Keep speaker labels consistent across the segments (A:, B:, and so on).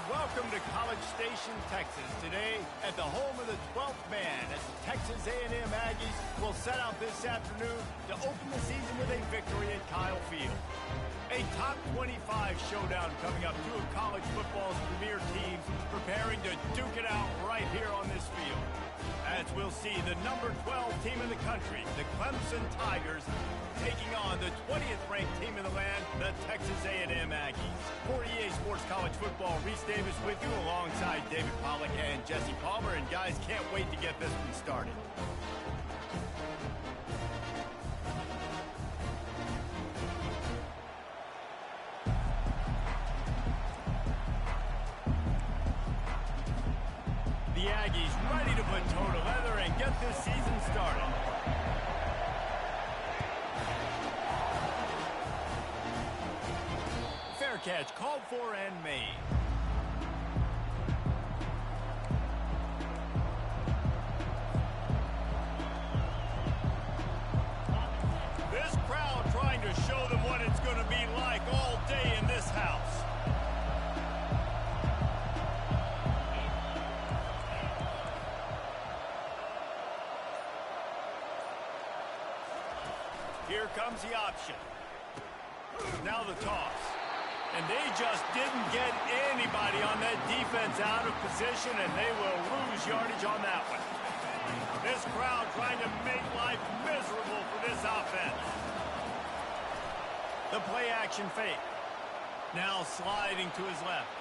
A: welcome to College Station, Texas. Today, at the home of the 12th man, as the Texas A&M Aggies will set out this afternoon to open the season with a victory at Kyle Field. A top 25 showdown coming up. Two of college football's premier teams preparing to duke it out right here on this field. As we'll see the number 12 team in the country, the Clemson Tigers, taking on the 20th ranked team in the land, the Texas A&M Aggies. For EA Sports College Football, Reese Davis with you alongside David Pollack and Jesse Palmer. And guys, can't wait to get this one started. The Aggies ready to put toe to leather and get this season started. Fair catch called for and made. This crowd trying to show them what it's going to be like all day in this house. Here comes the option. Now the toss. And they just didn't get anybody on that defense out of position, and they will lose yardage on that one. This crowd trying to make life miserable for this offense. The play action fake. Now sliding to his left.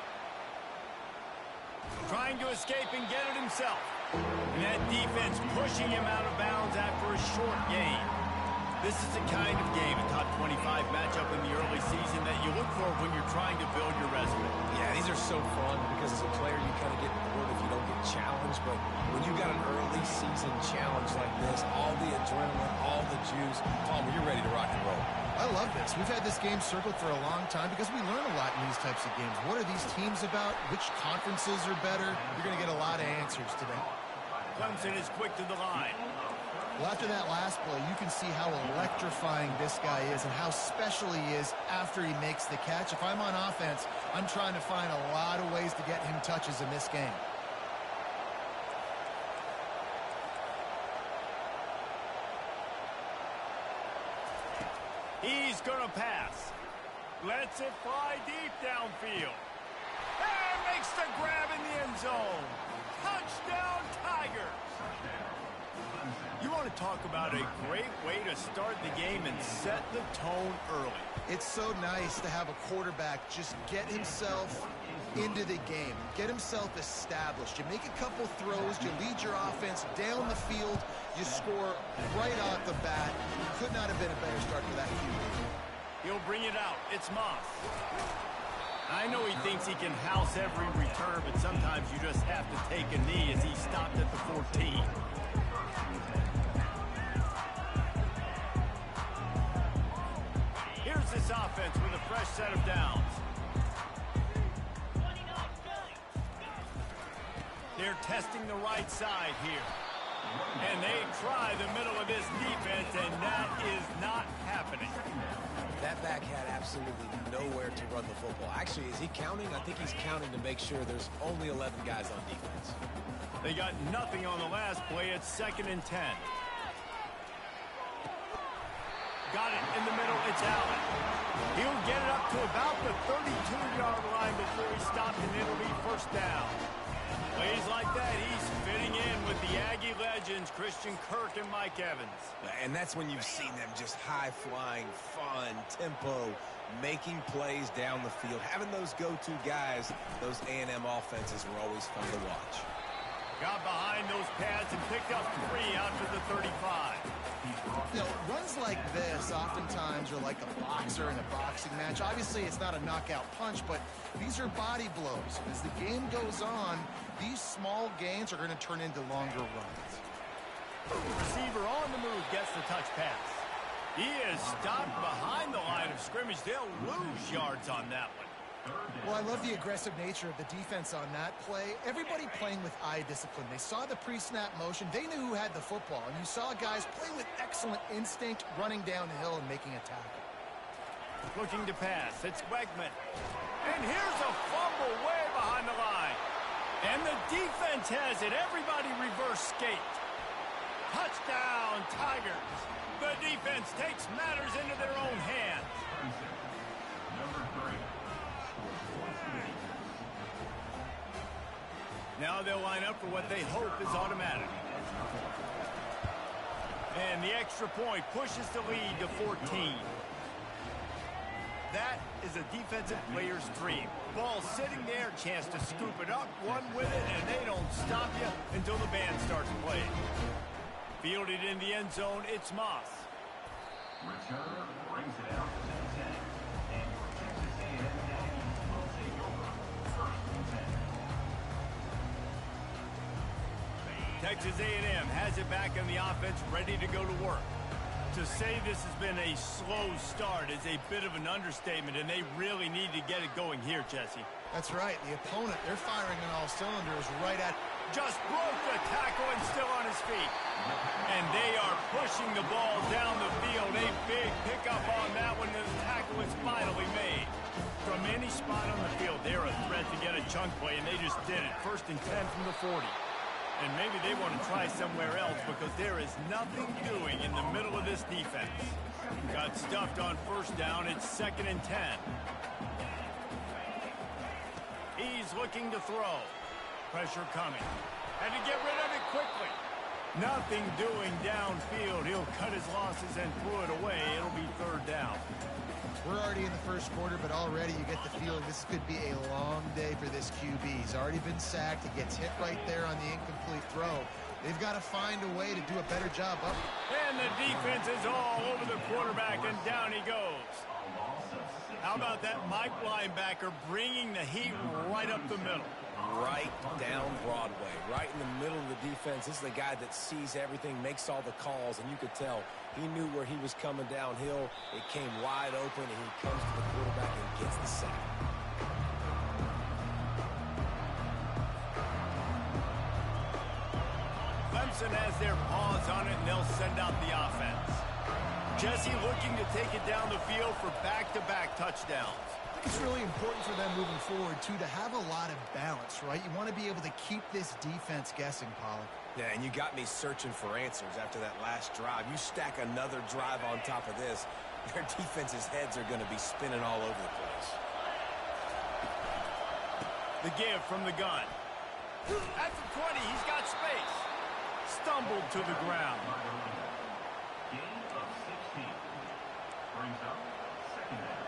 A: Trying to escape and get it himself. And that defense pushing him out of bounds after a short gain. This is the kind of game, a top 25 matchup in the early season, that you look for when you're trying to build your resume.
B: Yeah, these are so fun because as a player you kind of get bored if you don't get challenged. But when you got an early season challenge like this, all the adrenaline, all the juice, Palmer, you're ready to rock and roll.
C: I love this. We've had this game circled for a long time because we learn a lot in these types of games. What are these teams about? Which conferences are better? You're going to get a lot of answers today.
A: Clemson is quick to the line.
C: Well, after that last play, you can see how electrifying this guy is and how special he is after he makes the catch. If I'm on offense, I'm trying to find a lot of ways to get him touches in this game.
A: He's going to pass. Lets it fly deep downfield. And makes the grab in the end zone. Touchdown, Tigers. You want to talk about a great way to start the game and set the tone early.
C: It's so nice to have a quarterback just get himself into the game, get himself established. You make a couple throws, you lead your offense down the field, you score right off the bat. Could not have been a better start for that QB.
A: He'll bring it out. It's Moss. I know he thinks he can house every return, but sometimes you just have to take a knee as he stopped at the 14. Here's this offense with a fresh set of downs. They're testing the right side here. And they try the middle of this defense, and that is not happening.
B: That back had absolutely nowhere to run the football. Actually, is he counting? I think he's counting to make sure there's only 11 guys on defense.
A: They got nothing on the last play. It's 2nd and 10. Got it in the middle. It's Allen. He'll get it up to about the 32-yard line before he stopped, and it'll be first down. Plays like that, he's fitting in with the Aggie legends, Christian Kirk and Mike Evans.
B: And that's when you've seen them just high-flying, fun, tempo, making plays down the field. Having those go-to guys, those A&M offenses were always fun to watch.
A: Got behind those pads and picked up 3 out to the 35.
C: You know, runs like this oftentimes are like a boxer in a boxing match. Obviously, it's not a knockout punch, but these are body blows. As the game goes on, these small gains are going to turn into longer runs.
A: Receiver on the move gets the touch pass. He is stopped behind the line of scrimmage. They'll lose yards on that one.
C: Well, I love the aggressive nature of the defense on that play. Everybody playing with eye discipline. They saw the pre-snap motion. They knew who had the football. And you saw guys play with excellent instinct, running down the hill and making a tackle.
A: Looking to pass. It's Wegman. And here's a fumble way behind the line. And the defense has it. Everybody reverse skate. Touchdown, Tigers. The defense takes matters into their own hands. Now they'll line up for what they hope is automatic. And the extra point pushes the lead to 14. That is a defensive player's dream. Ball sitting there, chance to scoop it up, run with it, and they don't stop you until the band starts playing. Fielded in the end zone, it's Moss.
D: Returner brings it out to the 10. And Texas A&M Aggies will take over first and 10.
A: Texas A&M has it back in the offense, ready to go to work. To say this has been a slow start is a bit of an understatement, and they really need to get it going here, Jesse.
C: That's right. The opponent, they're firing on all cylinders right at...
A: Just broke the tackle and still on his feet. And they are pushing the ball down the field. A big pickup on that one. The tackle is finally made. From any spot on the field, they're a threat to get a chunk play, and they just did it. 1st and 10 from the 40. And maybe they want to try somewhere else because there is nothing doing in the middle of this defense. Got stuffed on 1st down. It's 2nd and 10. He's looking to throw. Pressure coming. Had to get rid of it quickly. Nothing doing downfield. He'll cut his losses and throw it away. It'll be 3rd down.
C: We're already in the 1st quarter, but already you get the feeling this could be a long day for this QB. He's already been sacked. He gets hit right there on the incomplete throw. They've got to find a way to do a better job up.
A: And the defense is all over the quarterback, and down he goes. How about that Mike linebacker bringing the heat right up the middle?
B: Right down Broadway, right in the middle of the defense. This is the guy that sees everything, makes all the calls, and you could tell he knew where he was coming downhill. It came wide open, and he comes to the quarterback and gets the sack.
A: Clemson has their paws on it, and they'll send out the offense. Jesse looking to take it down the field for back-to-back touchdowns.
C: I think it's really important for them moving forward, too, to have a lot of balance, right? You want to be able to keep this defense guessing, Pollock.
B: Yeah, and you got me searching for answers after that last drive. You stack another drive on top of this, their defense's heads are going to be spinning all over the place.
A: The give from the gun. At the 20, he's got space. Stumbled to the ground.
D: Gain of 16. Brings up 2nd down.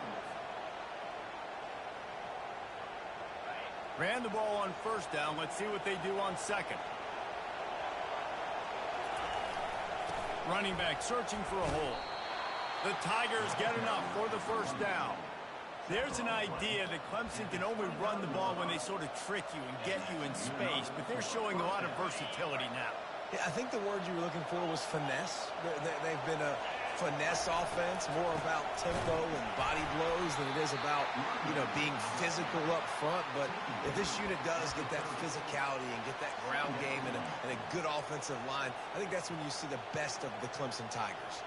A: Ran the ball on 1st down. Let's see what they do on 2nd. Running back searching for a hole. The Tigers get enough for the 1st down. There's an idea that Clemson can only run the ball when they sort of trick you and get you in space, but they're showing a lot of versatility now.
B: Yeah, I think the word you were looking for was finesse. They've been a finesse offense, more about tempo and body blows than it is about, being physical up front. But if this unit does get that physicality and get that ground game and a good offensive line, I think that's when you see the best of the Clemson Tigers.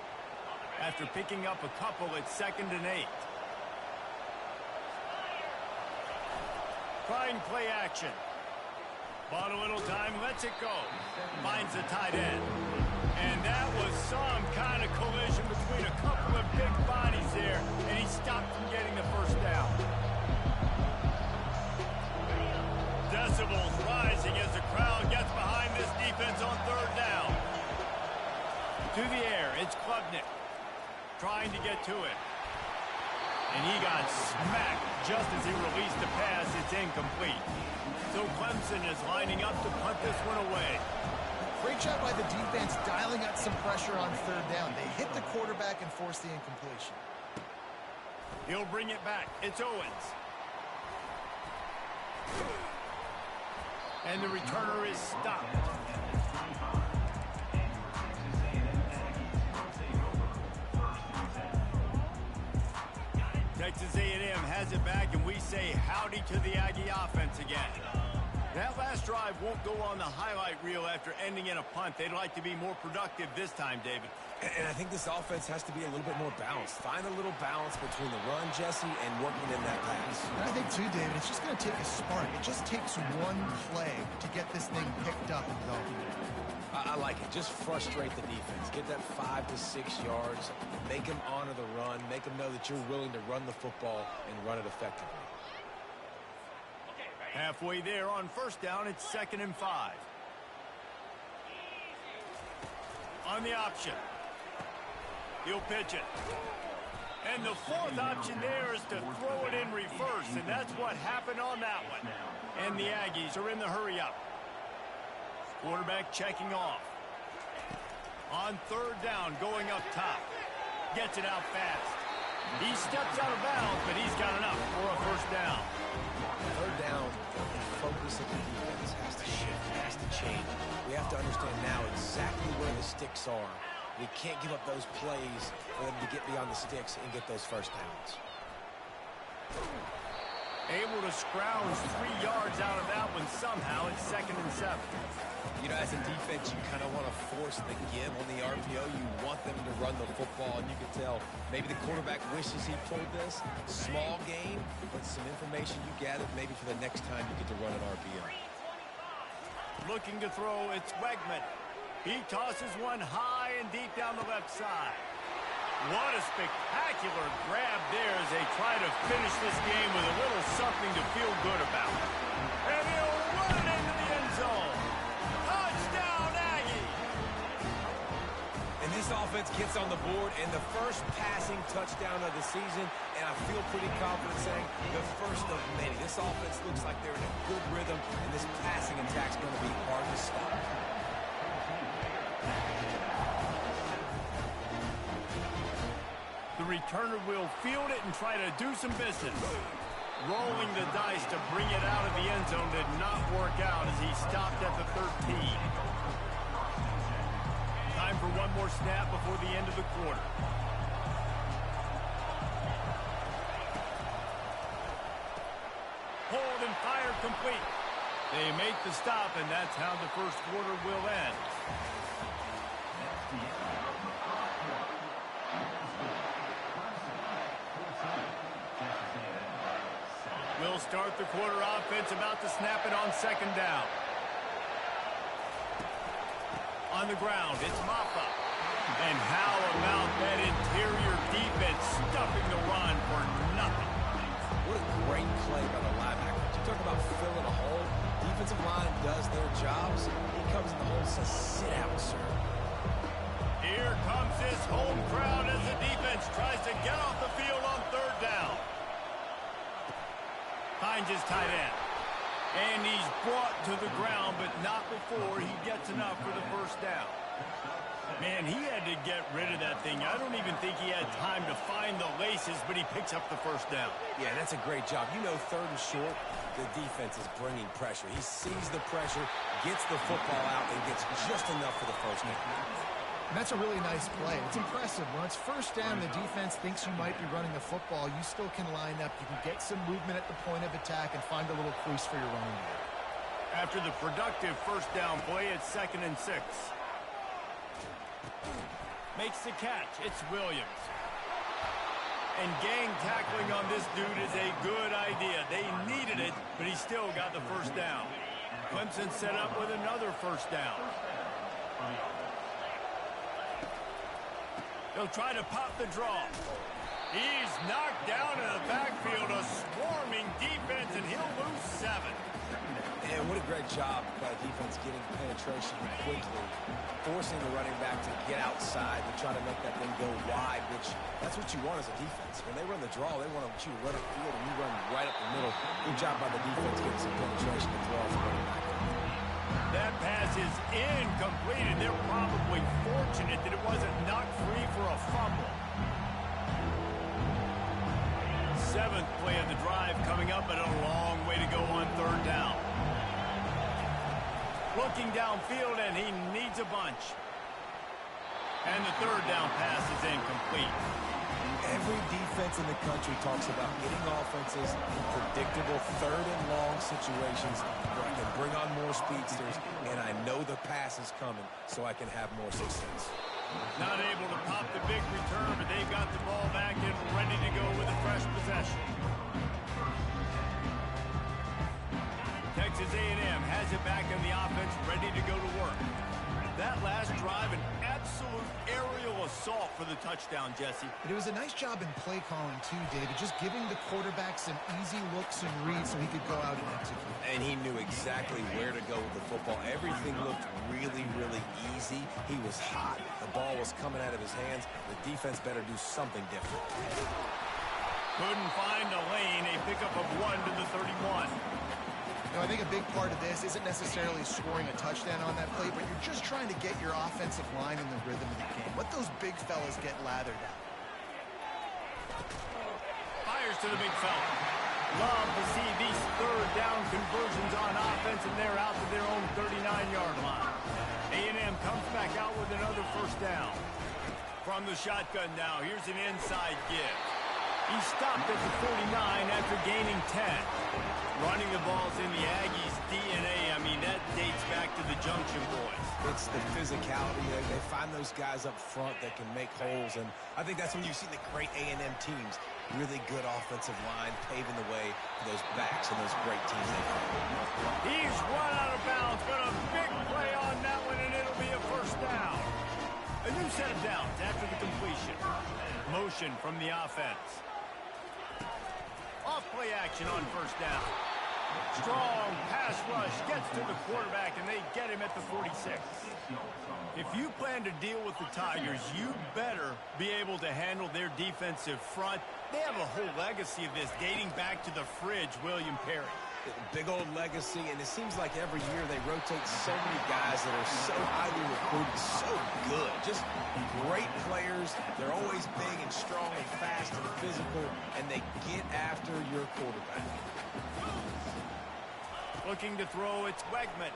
A: After picking up a couple, it's 2nd and 8. Trying play action. Bought a little time, lets it go. Finds the tight end. And that was some kind of collision between a couple of big bodies there, and he stopped from getting the 1st down. Decibels rising as the crowd gets behind this defense on 3rd down. To the air, it's Klubnik. Trying to get to it. And he got smacked just as he released the pass. It's incomplete. So Clemson is lining up to punt this one away.
C: Great job by the defense dialing up some pressure on 3rd down. They hit the quarterback and forced the incompletion.
A: He'll bring it back. It's Owens. And the returner is stopped. Texas A&M has it back, and we say howdy to the Aggie offense again. That last drive won't go on the highlight reel after ending in a punt. They'd like to be more productive this time, David.
B: And I think this offense has to be a little bit more balanced. Find a little balance between the run, Jesse, and working in that pass.
C: And I think, too, David, it's just going to take a spark. It just takes one play to get this thing picked up and going.
B: I like it. Just frustrate the defense. Get that 5 to 6 yards. Make them honor the run. Make them know that you're willing to run the football and run it effectively.
A: Halfway there on first down, it's 2nd and 5. On the option. He'll pitch it. And the fourth option there is to throw it in reverse, and that's what happened on that one. And the Aggies are in the hurry-up. Quarterback checking off. On 3rd down, going up top. Gets it out fast. He steps out of bounds, but he's got enough for a first down.
B: 3rd down, the focus of the defense has to shift, has to change. We have to understand now exactly where the sticks are. We can't give up those plays for them to get beyond the sticks and get those first downs.
A: Able to scrounge 3 yards out of that one somehow. It's 2nd and 7.
B: You know, as a defense, you kind of want to force the give on the RPO. You want them to run the football, and you can tell maybe the quarterback wishes he pulled this. Small game, but some information you gathered maybe for the next time you get to run an RPO.
A: Looking to throw, it's Wegman. He tosses one high and deep down the left side. What a spectacular grab there as they try to finish this game with a little something to feel good about. And he'll run it into the end zone. Touchdown, Aggie!
B: And this offense gets on the board and the first passing touchdown of the season, and I feel pretty confident saying the first of many. This offense looks like they're in a good rhythm, and this passing attack's going to be hard to stop.
A: The returner will field it and try to do some business. Rolling the dice to bring it out of the end zone did not work out as he stopped at the 13. Time for one more snap before the end of the quarter. Hold and fire complete. They make the stop, and that's how the first quarter will end. We'll start the quarter offense about to snap it on 2nd down. On the ground, it's Maffa. And how about that interior defense stuffing the run for nothing?
B: What a great play by the linebacker. You talk about filling a hole. Defensive line does their jobs. He comes in the hole and says, sit out, sir.
A: Here comes this home crowd as the defense tries to get off the field on 3rd down. Finds his tight end. And he's brought to the ground, but not before he gets enough for the first down. Man, he had to get rid of that thing. I don't even think he had time to find the laces, but he picks up the first down.
B: Yeah, that's a great job. You know, 3rd and short, the defense is bringing pressure. He sees the pressure, gets the football out, and gets just enough for the first down.
C: And that's a really nice play. It's impressive. When it's first down, the defense thinks you might be running the football. You still can line up. You can get some movement at the point of attack and find a little crease for your running back.
A: After the productive first down play, it's 2nd and 6. Makes the catch. It's Williams. And gang tackling on this dude is a good idea. They needed it, but he still got the first down. Clemson set up with another first down. They'll try to pop the draw. He's knocked down in the backfield, a swarming defense, and he'll lose 7.
B: And what a great job by the defense getting penetration quickly, forcing the running back to get outside to try to make that thing go wide, which that's what you want as a defense. When they run the draw, they want you to run up field, and you run right up the middle. Good job by the defense getting some penetration to throw off the running back.
A: That pass is incomplete, and they're probably fortunate that it wasn't knocked free for a fumble. 7th play of the drive coming up, but a long way to go on 3rd down. Looking downfield, and he needs a bunch. And the 3rd down pass is incomplete.
B: Every defense in the country talks about getting offenses in predictable third and long situations where I can bring on more speedsters and I know the pass is coming so I can have more success.
A: Not able to pop the big return, but they've got the ball back and ready to go with a fresh possession. Texas A&M has it back in the offense, ready to go to work. That last drive, an absolute aerial assault for the touchdown, Jesse.
C: But it was a nice job in play calling too, David, just giving the quarterback some easy looks and reads so he could go out and execute.
B: And he knew exactly where to go with the football. Everything looked really, really easy. He was hot. The ball was coming out of his hands. The defense better do something different.
A: Couldn't find a lane, a pickup of 1 to the 31.
C: You know, I think a big part of this isn't necessarily scoring a touchdown on that play, but you're just trying to get your offensive line in the rhythm of the game. Let those big fellas get lathered out.
A: Fires to the big fella. Love to see these third down conversions on offense, and they're out to their own 39-yard line. A&M comes back out with another first down. From the shotgun now, here's an inside give. He stopped at the 49 after gaining 10. Running the ball's in the Aggies' DNA. I mean, that dates back to the Junction Boys.
B: It's the physicality. They find those guys up front that can make holes, and I think that's when you've seen the great A&M teams. Really good offensive line paving the way for those backs and those great teams they have.
A: He's run out of bounds, but a big play on that one, and it'll be a first down. A new set of downs after the completion. Motion from the offense. Off play action on first down. Strong pass rush gets to the quarterback, and they get him at the 46. If you plan to deal with the Tigers, you better be able to handle their defensive front. They have a whole legacy of this dating back to the fridge, William Perry.
B: Big old legacy, and it seems like every year they rotate so many guys that are so highly recruited, so good. Just great players. They're always big and strong and fast and physical, and they get after your quarterback.
A: Looking to throw, it's Wegman.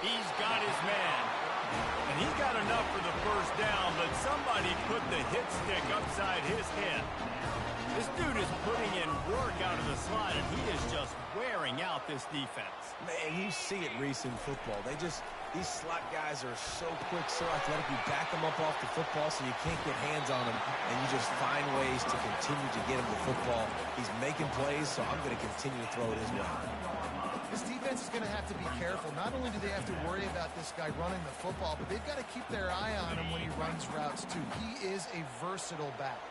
A: He's got his man. And he got enough for the first down, but somebody put the hit stick upside his head. This dude is putting in work out of the slot, and he is just wearing out this defense.
B: Man, you see it, Reese, in football. These slot guys are so quick, so athletic. You back them up off the football so you can't get hands on them, and you just find ways to continue to get him the football. He's making plays, so I'm going to continue to throw it his way.
C: This defense is going to have to be careful. Not only do they have to worry about this guy running the football, but they've got to keep their eye on him when he runs routes, too. He is a versatile back.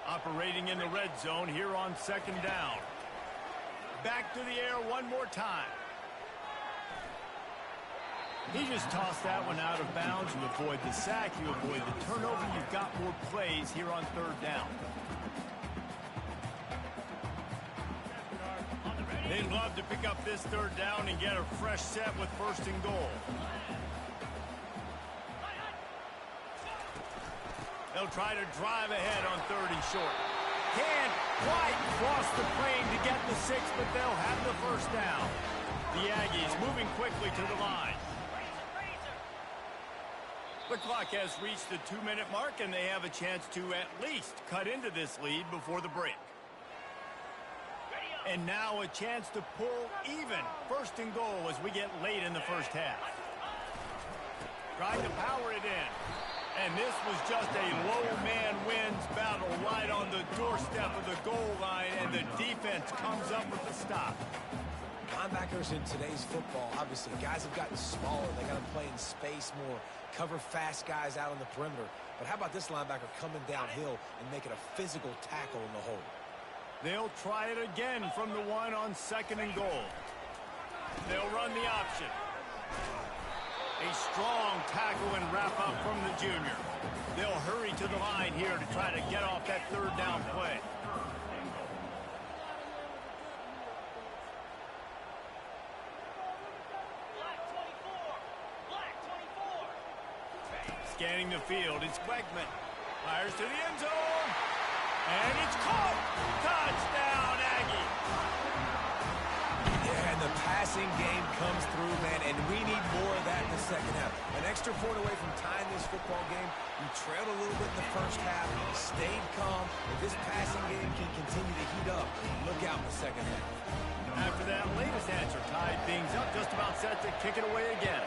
A: Operating in the red zone here on second down. Back to the air one more time. He just tossed that one out of bounds. You avoid the sack, you avoid the turnover. You've got more plays here on third down. They'd love to pick up this third down and get a fresh set with first and goal. They'll try to drive ahead on third and short. Can't quite cross the plane to get the 6, but they'll have the first down. The Aggies moving quickly to the line. The clock has reached the 2-minute mark, and they have a chance to at least cut into this lead before the break. And now a chance to pull even. First and goal as we get late in the first half. Trying to power it in. And this was just a low man wins battle right on the doorstep of the goal line, and the defense comes up with the stop.
B: Linebackers in today's football, obviously, guys have gotten smaller. They got to play in space more, cover fast guys out on the perimeter. But how about this linebacker coming downhill and making a physical tackle in the hole?
A: They'll try it again from the one on second and goal. They'll run the option. A strong tackle and wrap up from the junior. They'll hurry to the line here to try to get off that third down play. Scanning the field, it's Wegman. Fires to the end zone. And it's caught. Touchdown, Aggie.
B: Yeah, and the passing game comes through, man, and we need more of that in the second half. An extra extra point away from tying this football game. You trailed a little bit in the first half, stayed calm. If this passing game can continue to heat up, look out in the second half.
A: After that latest answer tied things up, just about set to kick it away again.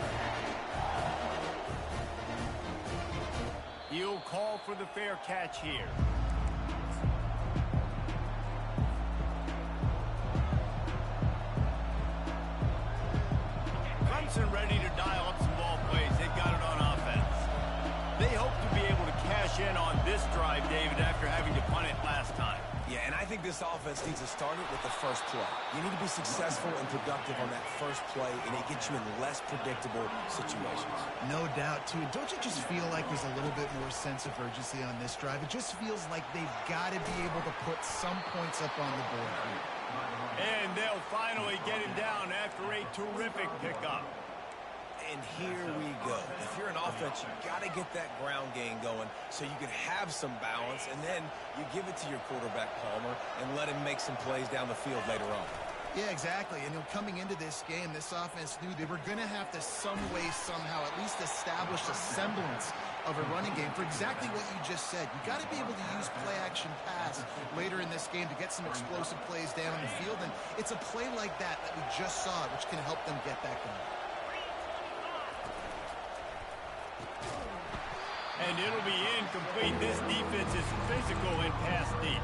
A: He'll call for the fair catch here. Clemson ready to dial up some ball plays. They got it on offense. They hope to be able to cash in on this drive, David, after having to punt it last time.
B: Yeah, and I think this offense needs to start it with the first play. You need to be successful and productive on that first play, and it gets you in less predictable situations.
C: No doubt, too. Don't you just feel like there's a little bit more sense of urgency on this drive? It just feels like they've got to be able to put some points up on the board here.
A: And they'll finally get him down after a terrific pickup.
B: And here we go. If you're an offense, you got to get that ground game going so you can have some balance, and then you give it to your quarterback, Palmer, and let him make some plays down the field later on.
C: Yeah, exactly. And coming into this game, this offense knew they were going to have to some way, somehow, at least establish a semblance of a running game for exactly what you just said. You got to be able to use play-action pass later in this game to get some explosive plays down on the field, and it's a play like that we just saw, which can help them get that going.
A: And it'll be incomplete. This defense is physical and pass deep.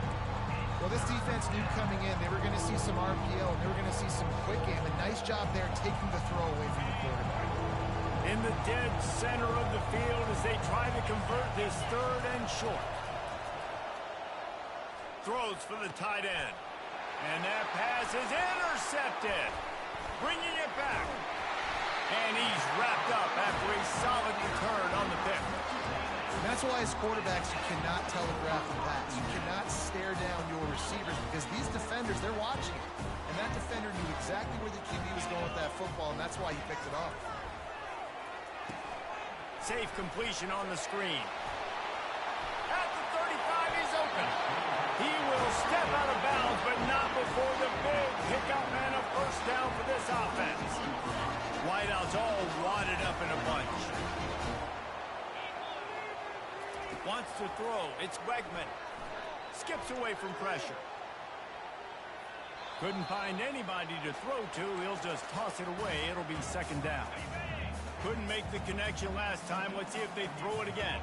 C: Well, this defense knew coming in they were going to see some RPO, and they were going to see some quick game. A nice job there taking the throw away from the quarterback.
A: In the dead center of the field as they try to convert this third and short. Throws for the tight end. And that pass is intercepted. Bringing it back. And he's wrapped up after a solid return on the pick.
C: And that's why as quarterbacks you cannot telegraph the pass. You cannot stare down your receivers because these defenders, they're watching it. And that defender knew exactly where the QB was going with that football, and that's why he picked it off.
A: Safe completion on the screen. At the 35, he's open. He will step out of bounds, but not before the big pickup and a first down for this offense. Wideouts all wadded up in a bunch. Wants to throw. It's Wegman. Skips away from pressure. Couldn't find anybody to throw to. He'll just toss it away. It'll be second down. Couldn't make the connection last time. Let's see if they throw it again.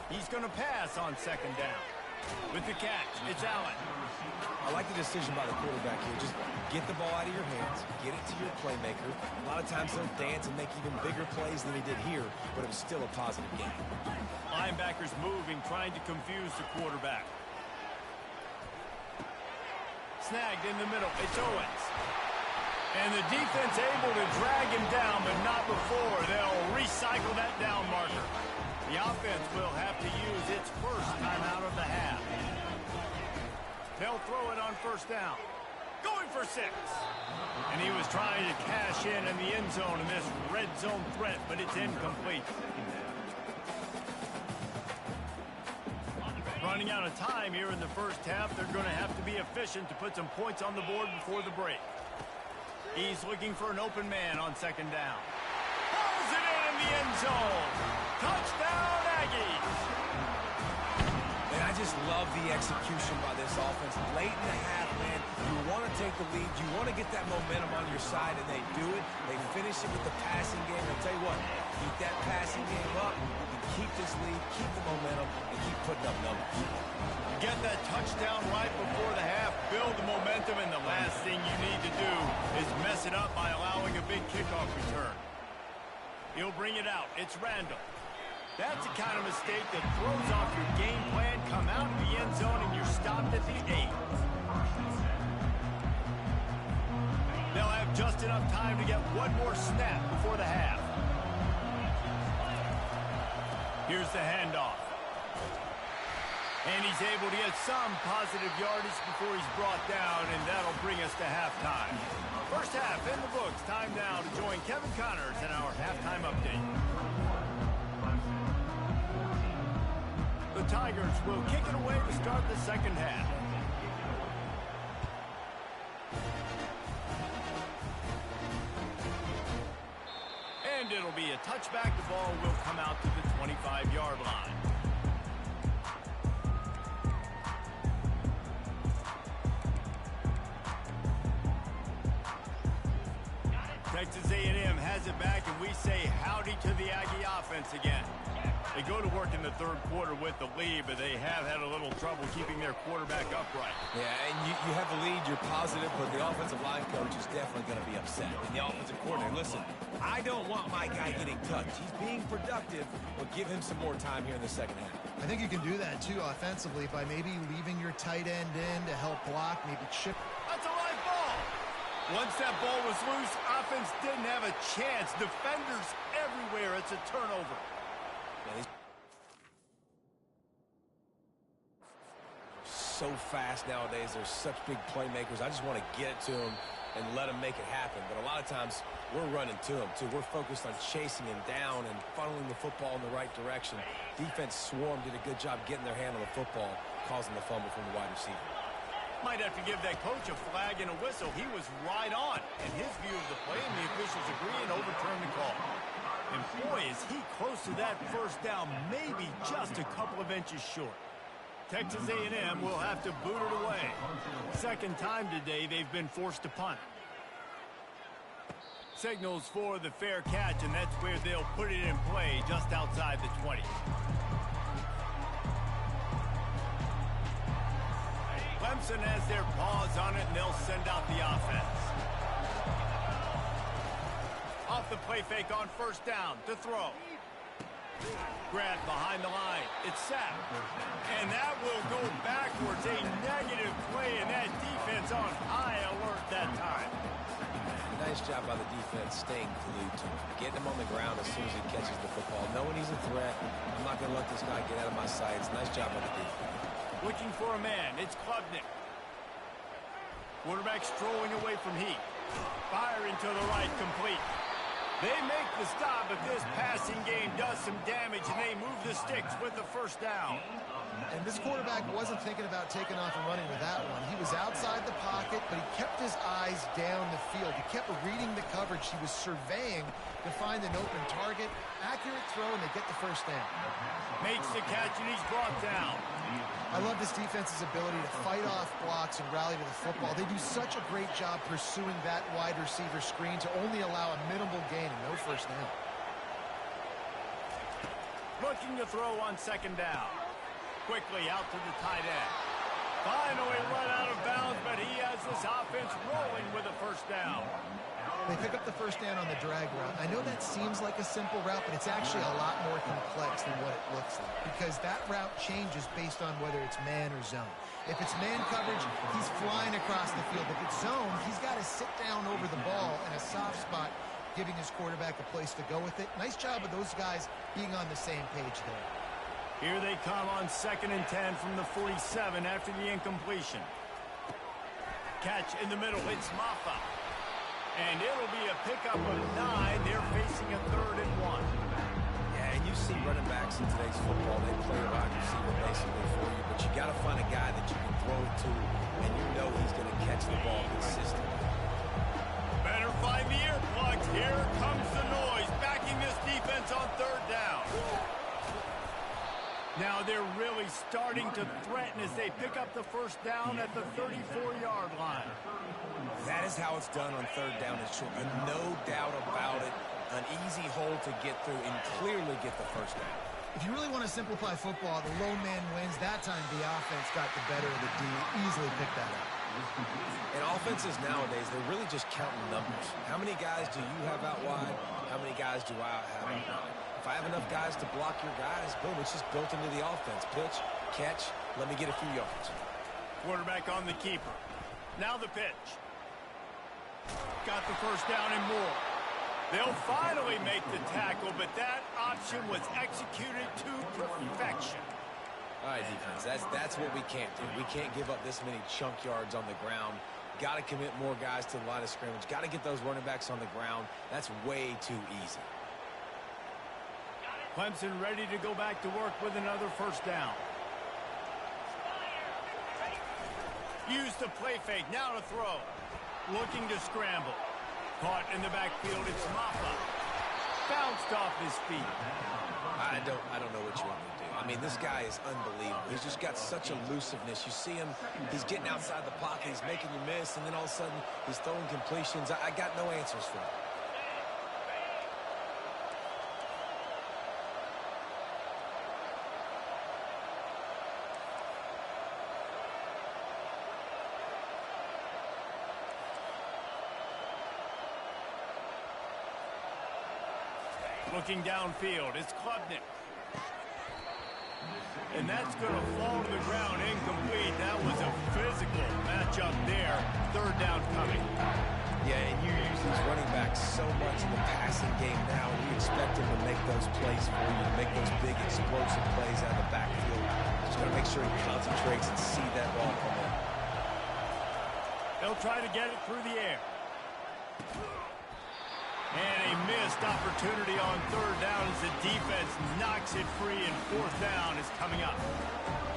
A: He's going to pass on second down. With the catch, it's Allen.
B: I like the decision by the quarterback here. Just get the ball out of your hands, get it to your playmaker. A lot of times they'll dance and make even bigger plays than he did here, but it was still a positive game.
A: Linebackers moving, trying to confuse the quarterback. Snagged in the middle. It's Owens. And the defense able to drag him down, but not before. They'll recycle that down marker. The offense will have to use its first timeout of the half. They'll throw it on first down. Going for 6. And he was trying to cash in the end zone in this red zone threat, but it's incomplete. Running out of time here in the first half. They're going to have to be efficient to put some points on the board before the break. He's looking for an open man on second down. Pulls it in the end zone. Touchdown, Aggies.
B: And I just love the execution by this offense. Late in the half, man, you want to take the lead. You want to get that momentum on your side, and they do it. They finish it with the passing game. I'll tell you what, keep that passing game up. You can keep this lead, keep the momentum, and keep putting up numbers.
A: Get that touchdown right before the half, build the momentum, and the last thing you need to do is mess it up by allowing a big kickoff return. He'll bring it out. It's Randall. That's the kind of mistake that throws off your game plan. Come out of the end zone and you're stopped at the 8. They'll have just enough time to get one more snap before the half. Here's the handoff. And he's able to get some positive yardage before he's brought down, and that'll bring us to halftime. First half in the books. Time now to join Kevin Connors in our halftime update. The Tigers will kick it away to start the second half. it'll be a touchback. The ball will come out to the 25-yard line. Texas A&M has it back, and we say howdy to the Aggie offense again. They go to work in the third quarter with the lead, but they have had a little trouble keeping their quarterback upright.
B: Yeah, and you have the lead, you're positive, but the offensive line coach is definitely going to be upset. And the offensive coordinator, listen, I don't want my guy getting touched. He's being productive, but give him some more time here in the second half.
C: I think you can do that, too, offensively, by maybe leaving your tight end in to help block, maybe chip.
A: That's a live ball. Once that ball was loose, offense didn't have a chance. Defenders everywhere. It's a turnover.
B: Yeah, so fast nowadays. There's such big playmakers. I just want to get it to them and let them make it happen. But a lot of times we're running to them, too. We're focused on chasing him down and funneling the football in the right direction. Defense swarm did a good job getting their hand on the football, causing the fumble from the wide receiver.
A: Might have to give that coach a flag and a whistle. He was right on in his view of the play, and the officials agree and overturn the call. And boy, is he close to that first down, maybe just a couple of inches short. Texas A&M will have to boot it away. Second time today they've been forced to punt. Signals for the fair catch, and that's where they'll put it in play just outside the 20. Clemson has their paws on it, and they'll send out the offense. Off the play fake on first down to throw. Grant behind the line. It's sacked. And that will go backwards. A negative play, and that defense on high alert that time.
B: Nice job by the defense staying glued to him. Getting him on the ground as soon as he catches the football. Knowing he's a threat. I'm not going to let this guy get out of my sights. Nice job by the defense.
A: Looking for a man. It's Klubnik. Quarterback strolling away from Heat. Firing to the right, complete. They make the stop, but this passing game does some damage, and they move the sticks with the first down.
C: And this quarterback wasn't thinking about taking off and running with that one. He was outside the pocket, but he kept his eyes down the field. He kept reading the coverage. He was surveying to find an open target. Accurate throw, and they get the first down.
A: Makes the catch, and he's brought down.
C: I love this defense's ability to fight off blocks and rally to the football. They do such a great job pursuing that wide receiver screen to only allow a minimal gain and no first down.
A: Looking to throw on second down. Quickly out to the tight end. Finally run out of bounds, but he has this offense rolling with a first down.
C: They pick up the first down on the drag route. I know that seems like a simple route, but it's actually a lot more complex than what it looks like, because that route changes based on whether it's man or zone. If it's man coverage, he's flying across the field. If it's zone, he's got to sit down over the ball in a soft spot, giving his quarterback a place to go with it. Nice job of those guys being on the same page there.
A: Here they come on 2nd and 10 from the 47 after the incompletion. Catch in the middle. It's Maffa. And it'll be a pickup of 9. They're facing a 3rd and 1.
B: Yeah, and you see running backs in today's football, they play a wide receiver basically for you, but you got to find a guy that you can throw it to, and you know he's going to catch the ball consistently.
A: Better find the earplugs. Here comes the noise, backing this defense on 3rd down. Now they're really starting to threaten as they pick up the first down at the 34-yard line.
B: That is how it's done on 3rd down and short. No doubt about it. An easy hole to get through and clearly get the first down.
C: If you really want to simplify football, the low man wins. That time the offense got the better of the D. Easily picked that up.
B: And offenses nowadays, they're really just counting numbers. How many guys do you have out wide? How many guys do I have out wide? If I have enough guys to block your guys, boom, it's just built into the offense. Pitch, catch, let me get a few yards.
A: Quarterback on the keeper. Now the pitch. Got the first down and more. They'll finally make the tackle, but that option was executed to perfection.
B: All right, defense, that's what we can't do. We can't give up this many chunk yards on the ground. Got to commit more guys to the line of scrimmage. Got to get those running backs on the ground. That's way too easy.
A: Clemson ready to go back to work with another first down. Use the play fake. Now to throw. Looking to scramble. Caught in the backfield. It's Maffa. Found just off his feet.
B: I don't know what you want me to do. I mean, this guy is unbelievable. He's just got such elusiveness. You see him, he's getting outside the pocket, he's making you miss, and then all of a sudden he's throwing completions. I got no answers for him.
A: Looking downfield, it's Klubnik. And that's going to fall to the ground incomplete. That was a physical matchup there. Third down coming.
B: Yeah, and you use these running backs so much in the passing game now, and you expect them to make those plays for you, make those big explosive plays out of the backfield. Just got to make sure he concentrates and see that ball come in.
A: They'll try to get it through the air. And a missed opportunity on third down as the defense knocks it free, and fourth down is coming up.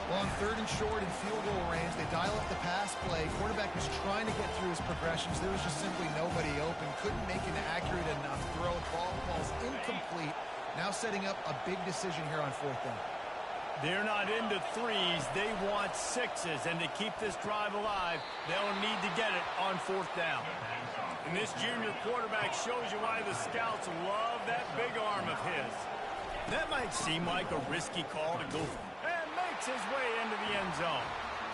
C: Well, on third and short and field goal range, they dial up the pass play. Quarterback was trying to get through his progressions. There was just simply nobody open. Couldn't make an accurate enough throw. Ball's incomplete. Now setting up a big decision here on fourth down.
A: They're not into threes. They want sixes. And to keep this drive alive, they'll need to get it on fourth down. And this junior quarterback shows you why the scouts love that big arm of his. That might seem like a risky call to go for. And makes his way into the end zone.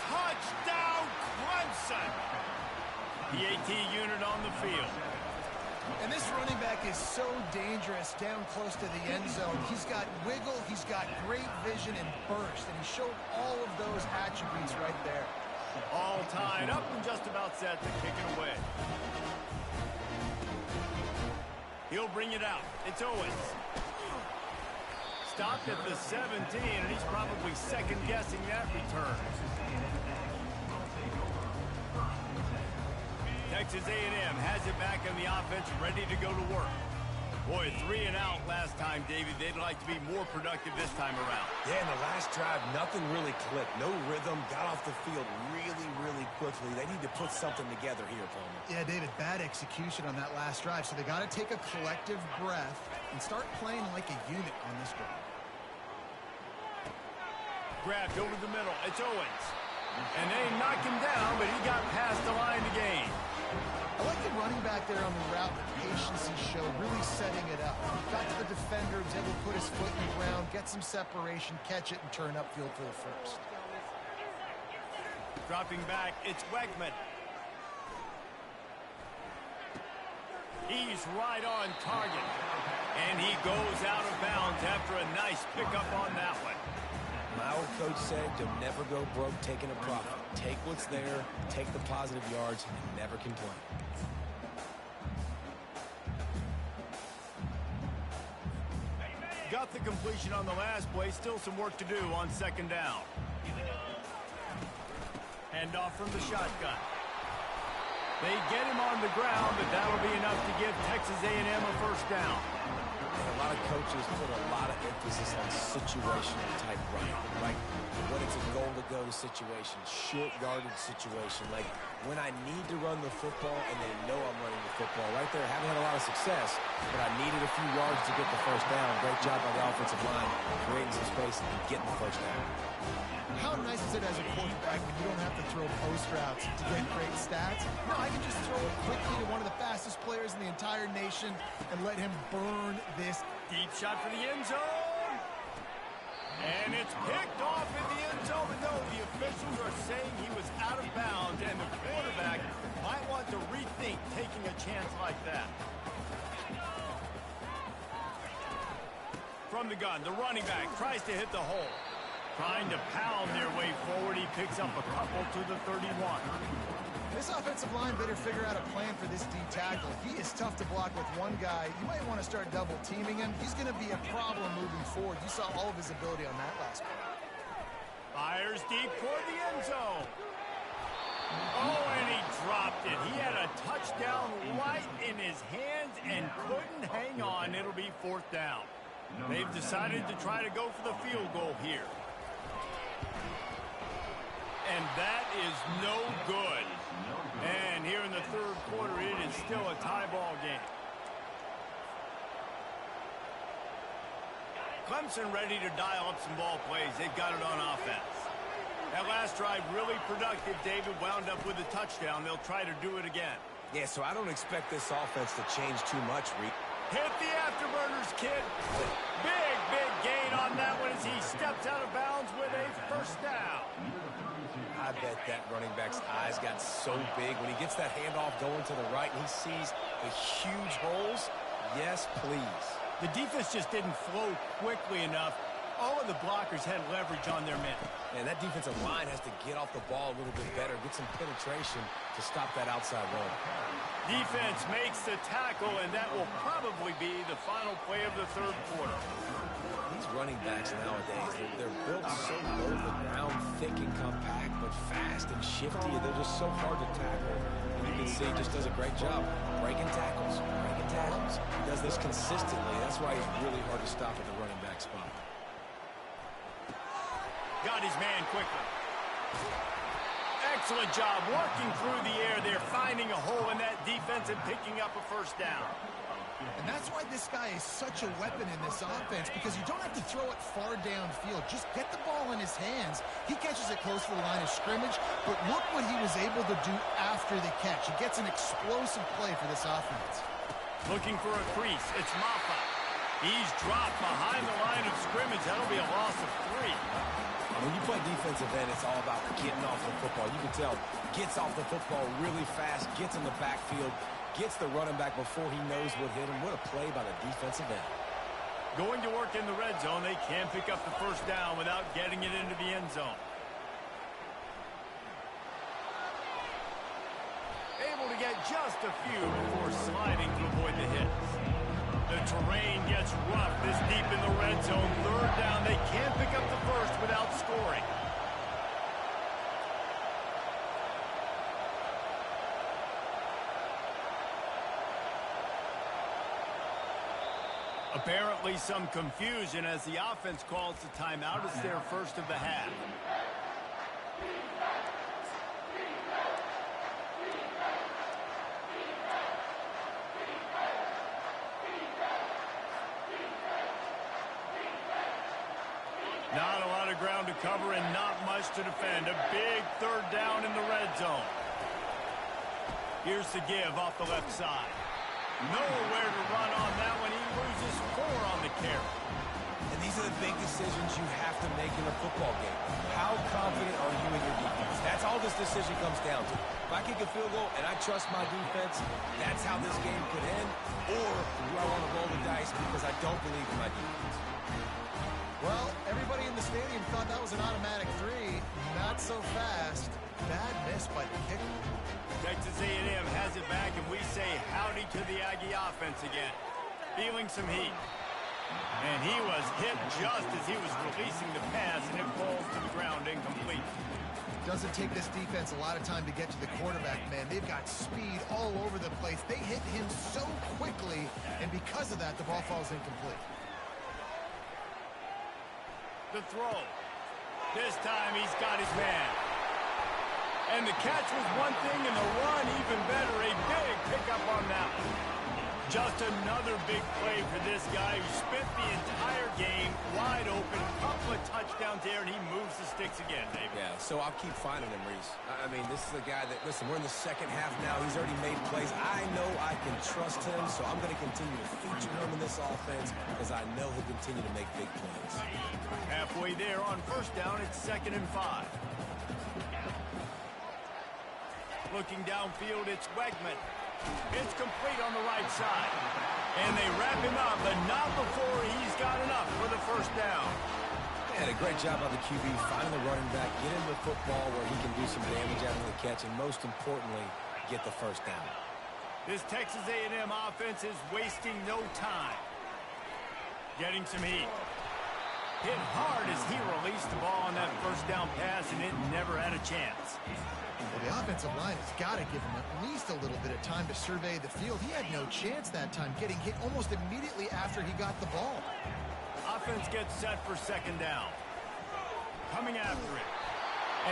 A: Touchdown, Clemson! The AT unit on the field.
C: And this running back is so dangerous down close to the end zone. He's got wiggle, he's got great vision and burst, and he showed all of those attributes right there.
A: All tied up and just about set to kick it away. He'll bring it out. It's Owens. Stopped at the 17, and he's probably second-guessing that return. Texas A&M has it back in the offense, ready to go to work. Boy, 3 and out last time, David. They'd like to be more productive this time around.
B: Yeah, in the last drive, nothing really clicked. No rhythm, got off the field really, really quickly. They need to put something together here, Palmer.
C: Yeah, David, bad execution on that last drive. So they got to take a collective breath and start playing like a unit on this drive.
A: Grabbed over the middle. It's Owens. And they knock him down, but he got past the line to gain.
C: I like the running back there on the route, the patience he showed, really setting it up. Got to the defender, was able to put his foot in the ground, get some separation, catch it, and turn upfield for the first.
A: Dropping back, it's Wegman. He's right on target. And he goes out of bounds after a nice pickup on that one.
B: My old coach said, don't never go broke taking a profit. Take what's there, take the positive yards, and never complain.
A: Got the completion on the last play. Still some work to do on second down. Hand off from the shotgun. They get him on the ground, but that'll be enough to give Texas A&M a first down.
B: A lot of coaches put a lot of emphasis on situational type running, like when it's a goal-to-go situation, short yardage situation, like when I need to run the football and they know I'm running the football. Right there, haven't had a lot of success, but I needed a few yards to get the first down. Great job by the offensive line, creating some space and getting the first down.
C: How nice is it as a quarterback when you don't have to throw post routes to get great stats? No, I can just throw it quickly to one of the fastest players in the entire nation and let him burn this.
A: Deep shot for the end zone. And it's picked off in the end zone. But no, the officials are saying he was out of bounds, and the quarterback might want to rethink taking a chance like that. From the gun, the running back tries to hit the hole. Trying to pound their way forward. He picks up a couple to the 31.
C: This offensive line better figure out a plan for this D tackle. He is tough to block with one guy. You might want to start double teaming him. He's going to be a problem moving forward. You saw all of his ability on that last play.
A: Fires deep toward the end zone. Oh, and he dropped it. He had a touchdown right in his hands and couldn't hang on. It'll be fourth down. They've decided to try to go for the field goal here. And that is no good. And here in the third quarter, it is still a tie ball game. Clemson ready to dial up some ball plays. They've got it on offense. That last drive really productive. David wound up with a touchdown. They'll try to do it again.
B: Yeah, so I don't expect this offense to change too much, Reed.
A: Hit the afterburners, kid. Big gain on that one as he steps out of bounds with a first down.
B: I bet that running back's eyes got so big when he gets that handoff going to the right and he sees the huge holes. Yes, please.
A: The defense just didn't flow quickly enough. All of the blockers had leverage on their men.
B: And that defensive line has to get off the ball a little bit better, get some penetration to stop that outside run.
A: Defense makes the tackle, and that will probably be the final play of the third quarter.
B: These running backs nowadays, they're built so low to the ground, thick and compact, but fast and shifty. They're just so hard to tackle. And you can see he just does a great job breaking tackles, He does this consistently. That's why he's really hard to stop at the running back spot.
A: Got his man quickly. Excellent job working through the air there, finding a hole in that defense and picking up a first down.
C: And that's why this guy is such a weapon in this offense, because you don't have to throw it far downfield. Just get the ball in his hands. He catches it close to the line of scrimmage, but look what he was able to do after the catch. He gets an explosive play for this offense.
A: Looking for a crease. It's Maffa. He's dropped behind the line of scrimmage. That'll be a loss of 3.
B: When you play defensive end, it's all about getting off the football. You can tell, gets off the football really fast, gets in the backfield, gets the running back before he knows what hit him. What a play by the defensive end.
A: Going to work in the red zone. They can't pick up the first down without getting it into the end zone. Able to get just a few before sliding to avoid the hits. The terrain gets rough this deep in the red zone. Third down. They can't pick up the first without scoring. Apparently some confusion as the offense calls the timeout. It's their first of the half. Not a lot of ground to cover and not much to defend. A big third down in the red zone. Here's the give off the left side. Nowhere to run on that one. He loses 4 on the carry.
B: And these are the big decisions you have to make in a football game. How confident are you in your defense? That's all this decision comes down to. If I kick a field goal and I trust my defense, that's how this game could end. Or do I want to roll the dice because I don't believe in my defense?
C: Well, everybody in the stadium thought that was an automatic 3. Not so fast. Bad miss by the kicker.
A: Texas A&M has it back, and we say howdy to the Aggie offense again. Feeling some heat. And he was hit just as he was releasing the pass, and it falls to the ground incomplete.
C: Doesn't take this defense a lot of time to get to the quarterback, man. They've got speed all over the place. They hit him so quickly, and because of that, the ball falls incomplete.
A: The throw. This time he's got his man. And the catch was one thing, and the run even better. A big pickup on that one. Just another big play for this guy who spent the entire game wide open. Couple of touchdowns there, and he moves the sticks again, David.
B: Yeah, so I'll keep finding him, Reese. I mean, this is a guy that, listen, we're in the second half now. He's already made plays. I know I can trust him, so I'm going to continue to feature him in this offense because I know he'll continue to make big plays.
A: Halfway there on first down, it's 2nd and 5. Looking downfield, it's Wegman. It's complete on the right side. And they wrap him up, but not before he's got enough for the first down.
B: And a great job by the QB finding the running back, get into the football where he can do some damage after the catch, and most importantly, get the first down.
A: This Texas A&M offense is wasting no time. Getting some heat. Hit hard as he released the ball on that first down pass, and it never had a chance.
C: Well, the offensive line has got to give him at least a little bit of time to survey the field. He had no chance that time, getting hit almost immediately after he got the ball.
A: Offense gets set for 2nd down. Coming after it.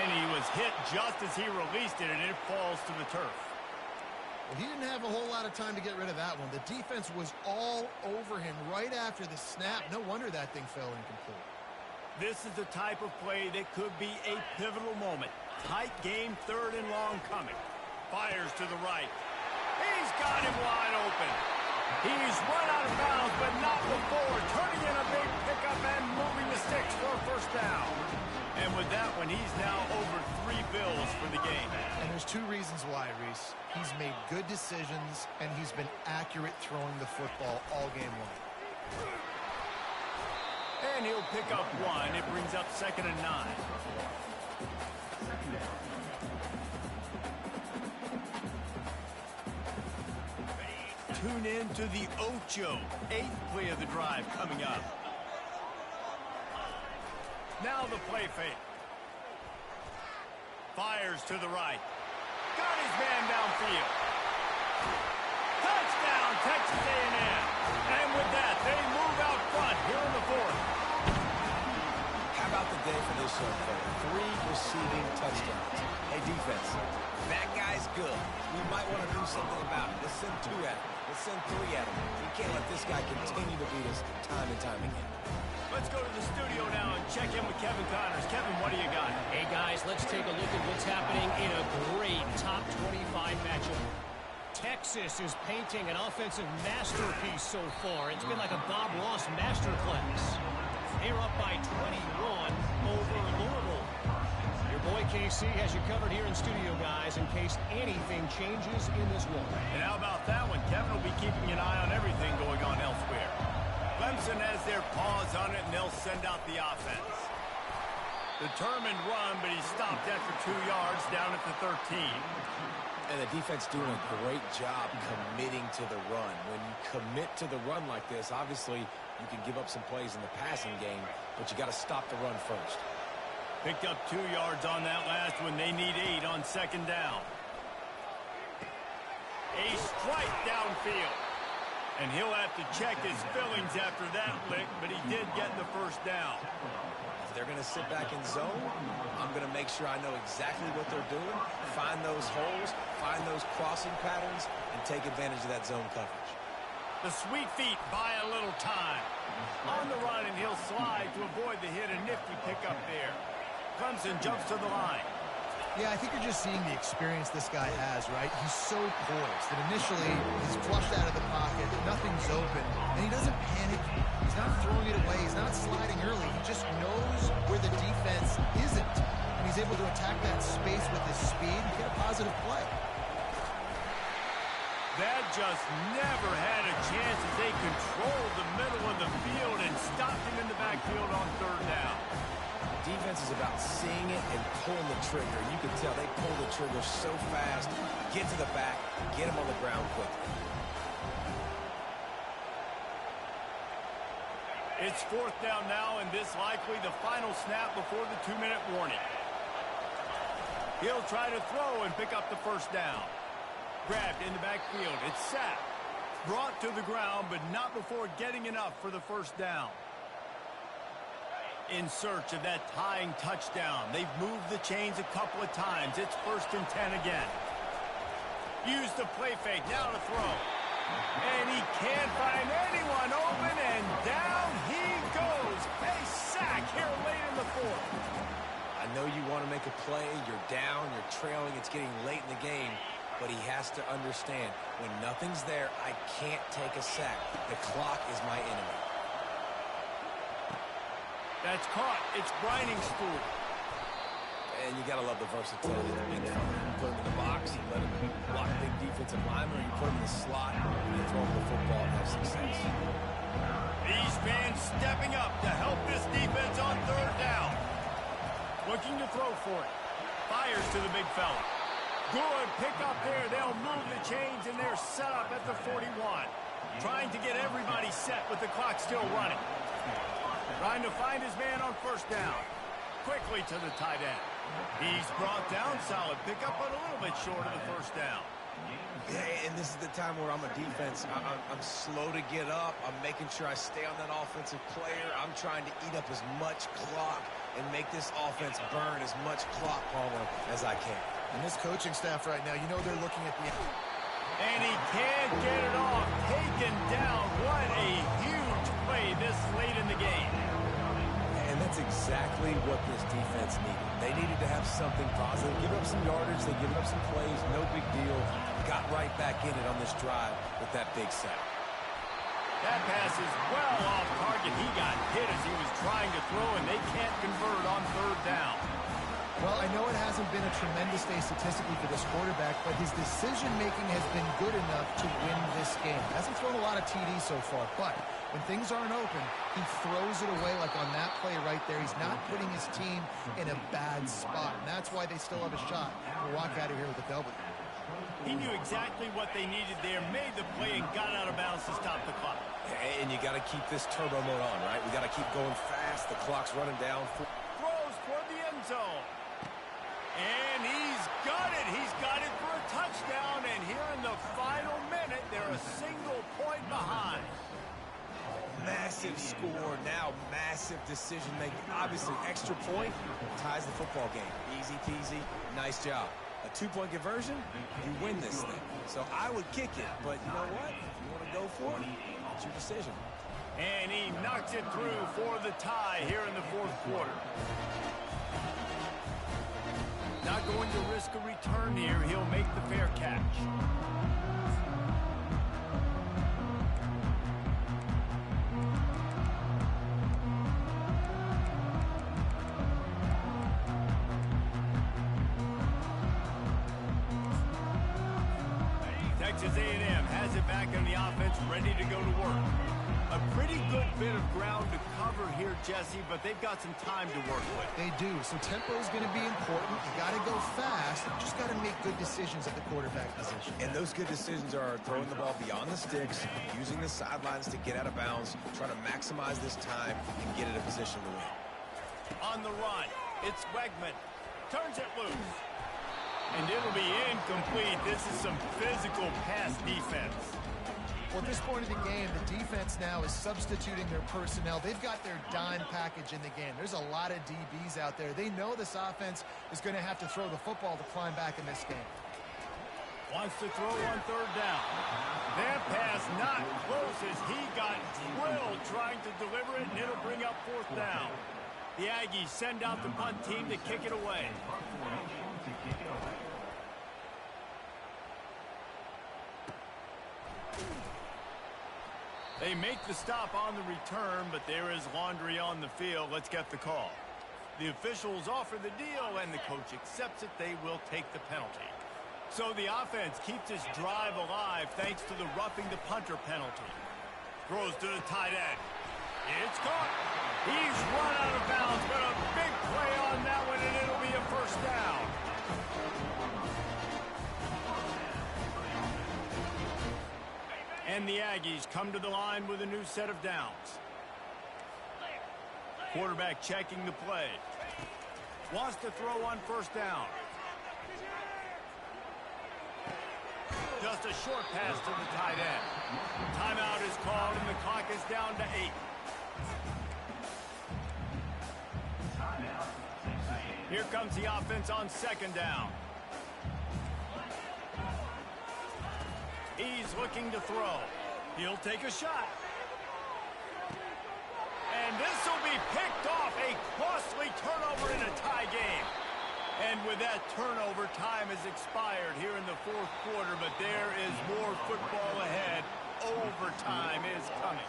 A: And he was hit just as he released it, and it falls to the turf.
C: Well, he didn't have a whole lot of time to get rid of that one. The defense was all over him right after the snap. No wonder that thing fell incomplete.
A: This is the type of play that could be a pivotal moment. Tight game, 3rd and long coming. Fires to the right. He's got him wide open. He's run out of bounds, but not before turning in a big pickup and moving the sticks for a first down. And with that one, he's now over 3 bills for the game.
C: And there's 2 reasons why, Reese. He's made good decisions, and he's been accurate throwing the football all game long.
A: And he'll pick up 1. It brings up 2nd and 9. Tune in to the Ocho. 8th play of the drive coming up. Now the play fake. Fires to the right. Got his man downfield. Touchdown, Texas A&M. And with that, they move out front here in the 4th.
B: How about the day for this young fella? 3 receiving touchdowns. Hey, defense, that guy's good. We might want to do something about it. Let's send 2 at him. Let's send 3 at him. We can't let this guy continue to beat us time and time again.
A: Let's go to the studio now and check in with Kevin Connors. Kevin, what do you got?
E: Hey, guys, let's take a look at what's happening in a great top 25 matchup. Texas is painting an offensive masterpiece so far. It's been like a Bob Ross masterclass. They're up by 21 over Louisville. Your boy KC has you covered here in studio, guys, in case anything changes in this one.
A: And how about that one? Kevin will be keeping an eye on everything going on elsewhere. Clemson has their paws on it, and they'll send out the offense. Determined run, but he stopped after 2 yards down at the 13.
B: And the defense doing a great job committing to the run. When you commit to the run like this, obviously you can give up some plays in the passing game, but you got to stop the run first.
A: Picked up 2 yards on that last one. They need 8 on 2nd down. A strike downfield. And he'll have to check his fillings after that lick, but he did get the first down.
B: If they're going to sit back in zone, I'm going to make sure I know exactly what they're doing, find those holes, find those crossing patterns, and take advantage of that zone coverage.
A: The sweet feet buy a little time. On the run, and he'll slide to avoid the hit. A nifty pickup there. Clemson jumps to the line.
C: Yeah, I think you're just seeing the experience this guy has, right? He's so poised that initially he's flushed out of the pocket, nothing's open, and he doesn't panic. He's not throwing it away. He's not sliding early. He just knows where the defense isn't, and he's able to attack that space with his speed and get a positive play.
A: That just never had a chance as they controlled the middle of the field and stopped him in the backfield on 3rd down.
B: Defense is about seeing it and pulling the trigger. You can tell they pull the trigger so fast, get to the back, get him on the ground quickly.
A: It's 4th down now, and this likely the final snap before the 2-minute warning. He'll try to throw and pick up the first down. Grabbed in the backfield. It's sacked. Brought to the ground, but not before getting enough for the first down. In search of that tying touchdown. They've moved the chains a couple of times. It's 1st and 10 again. Use the play fake. Now to throw. And he can't find anyone open, and down he goes. A sack here late in the 4th.
B: I know you want to make a play. You're down. You're trailing. It's getting late in the game. But he has to understand, when nothing's there, I can't take a sack. The clock is my enemy.
A: That's caught. It's grinding stool.
B: And you got to love the versatility of the big fella. You put him in the box, you let him block big defensive linemen, or you put him in the slot, and you throw him the football and have success.
A: These fans stepping up to help this defense on 3rd down. Looking to throw for it. Fires to the big fella. Good pick up there. They'll move the chains, and they're set up at the 41. Trying to get everybody set with the clock still running. Trying to find his man on 1st down. Quickly to the tight end. He's brought down. Solid pickup, but a little bit short of the 1st down.
B: Yeah, and this is the time where I'm a defense. I'm slow to get up. I'm making sure I stay on that offensive player. I'm trying to eat up as much clock and make this offense burn as much clock, Palmer, as I can.
C: And this coaching staff right now, you know they're looking at the
A: And he can't get it off. Taken down. What a huge play this late in the game.
B: And that's exactly what this defense needed. They needed to have something positive. Give up some yardage. They give up some plays. No big deal. Got right back in it on this drive with that big sack.
A: That pass is well off target. He got hit as he was trying to throw, and they can't convert on third down.
C: Well, I know it hasn't been a tremendous day statistically for this quarterback, but his decision-making has been good enough to win this game. Hasn't thrown a lot of TDs so far, but when things aren't open, he throws it away like on that play right there. He's not putting his team in a bad spot, and that's why they still have a shot to walk out of here with a W.
A: He knew exactly what they needed there, made the play, and got out of bounds to stop the clock.
B: And you got to keep this turbo mode on, right? We got to keep going fast. The clock's running down.
A: Throws toward the end zone. And he's got it. He's got it for a touchdown. And here in the final minute, they're a single point behind.
B: Massive score. Now massive decision making. Obviously, extra point ties the football game. Easy peasy. Nice job. A 2-point conversion, you win this thing. So I would kick it, but you know what? If you want to go for it, it's your decision.
A: And he knocks it through for the tie here in the fourth quarter. Not going to risk a return here. He'll make the fair catch. Texas A&M has it back on the offense, ready to go to work. A pretty good bit of ground to cover here, Jesse, but they've got some time to work with.
C: They do. So tempo is going to be important. You got to go fast. You just got to make good decisions at the quarterback position.
B: And those good decisions are throwing the ball beyond the sticks, using the sidelines to get out of bounds, trying to maximize this time and get in a position to win.
A: On the run, it's Wegman. Turns it loose. And it'll be incomplete. This is some physical pass defense.
C: Well, at this point of the game, the defense now is substituting their personnel. They've got their dime package in the game. There's a lot of DBs out there. They know this offense is going to have to throw the football to climb back in this game.
A: Wants to throw on third down. That pass not close as he got drilled trying to deliver it, and it'll bring up fourth down. The Aggies send out the punt team to kick it away. They make the stop on the return, but there is laundry on the field. Let's get the call. The officials offer the deal, and the coach accepts it. They will take the penalty. So the offense keeps its drive alive thanks to the roughing the punter penalty. Throws to the tight end. It's caught. He's run out of bounds, but a big play on that one, and it'll be a first down. And the Aggies come to the line with a new set of downs. Quarterback checking the play. Wants to throw on first down. Just a short pass to the tight end. Timeout is called, and the clock is down to 8. Here comes the offense on second down. He's looking to throw. He'll take a shot. And this will be picked off. A costly turnover in a tie game. And with that turnover, time has expired here in the fourth quarter, but there is more football ahead. Overtime is coming.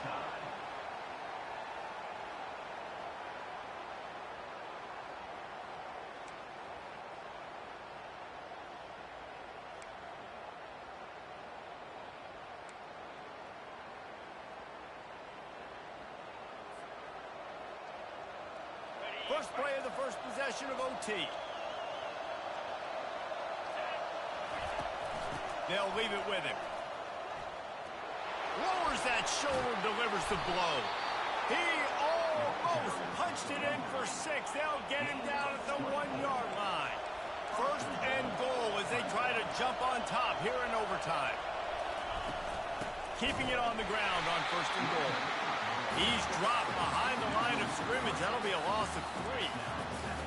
A: First play of the first possession of OT. They'll leave it with him. Lowers that shoulder, delivers the blow. He almost punched it in for 6. They'll get him down at the 1-yard line. First and goal as they try to jump on top here in overtime. Keeping it on the ground on first and goal. He's dropped behind the line of scrimmage. That'll be a loss of 3.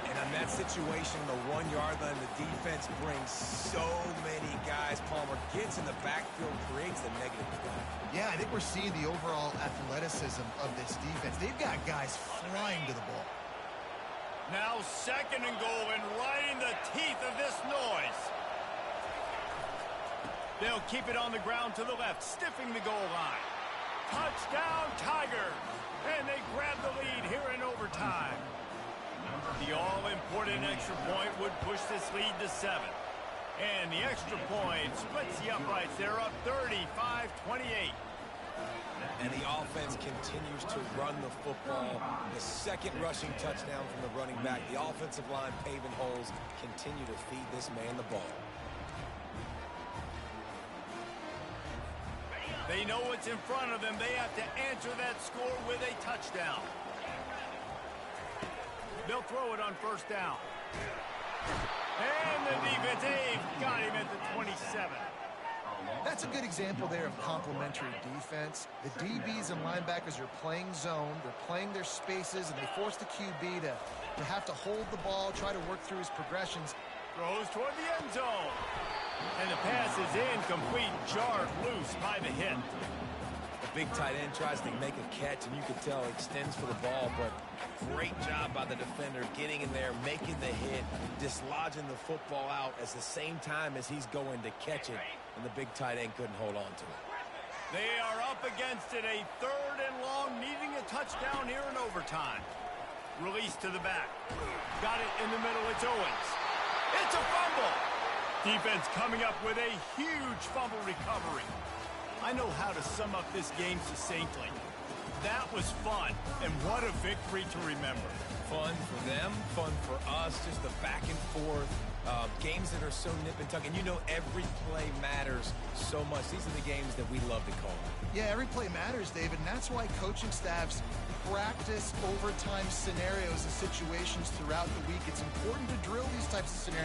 B: And in that situation, the 1-yard line, the defense brings so many guys. Palmer gets in the backfield, creates the negative play.
C: Yeah, I think we're seeing the overall athleticism of this defense. They've got guys flying to the ball.
A: Now 2nd and goal, and right in the teeth of this noise. They'll keep it on the ground to the left, stiffing the goal line. Touchdown, Tigers! And they grab the lead here in overtime. The all-important extra point would push this lead to 7. And the extra point splits the uprights. They're up 35-28.
B: And the offense continues to run the football. The 2nd rushing touchdown from the running back. The offensive line paving holes continue to feed this man the ball.
A: They know what's in front of them. They have to answer that score with a touchdown. They'll throw it on 1st down. And the defense, they've got him at the 27.
C: That's a good example there of complementary defense. The DBs and linebackers are playing zone. They're playing their spaces, and they force the QB to have to hold the ball, try to work through his progressions.
A: Throws toward the end zone. And the pass is incomplete, jarred loose by the hit.
B: The big tight end tries to make a catch, and you can tell extends for the ball, but great job by the defender getting in there, making the hit, dislodging the football out at the same time as he's going to catch it, and the big tight end couldn't hold on to it.
A: They are up against it, a 3rd and long, needing a touchdown here in overtime. Release to the back. Got it in the middle, it's Owens. It's a fumble! Defense coming up with a huge fumble recovery. I know how to sum up this game succinctly. That was fun, and what a victory to remember.
B: Fun for them, fun for us, just the back and forth. Games that are so nip and tuck, and you know every play matters so much. These are the games that we love to call.
C: Yeah, every play matters, David, and that's why coaching staffs practice overtime scenarios and situations throughout the week. It's important to drill these types of scenarios.